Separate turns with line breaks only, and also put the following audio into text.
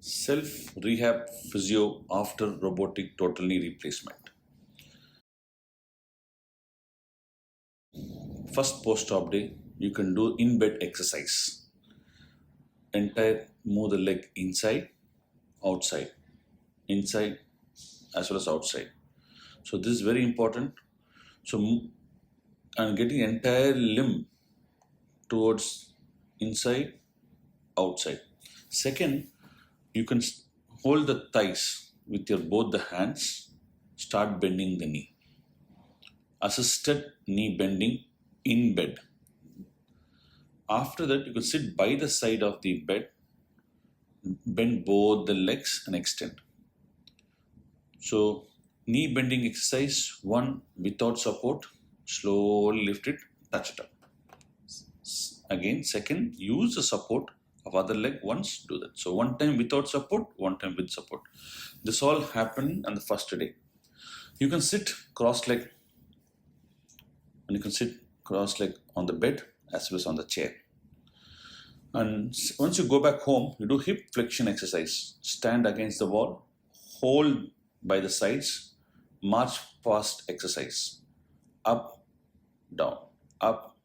Self Rehab Physio after robotic total knee replacement. First post-op day, you can do in-bed exercise. Entire move the leg inside, outside, inside as well as outside. So this is very important. So and getting entire limb towards inside, outside. Second, you can hold the thighs with your both the hands. Start bending the knee. Assisted knee bending in bed. After that, you can sit by the side of the bed, bend both the legs and extend. So, knee bending exercise one without support, slowly lift it, touch it up. Again, second, use the support of other leg once, do that. So, one time without support, one time with support. This all happened on the first day. You can sit cross leg, and you can sit cross leg on the bed as well as on the chair. And once you go back home, you do hip flexion exercise. Stand against the wall, hold by the sides, march fast exercise. Up, down, up,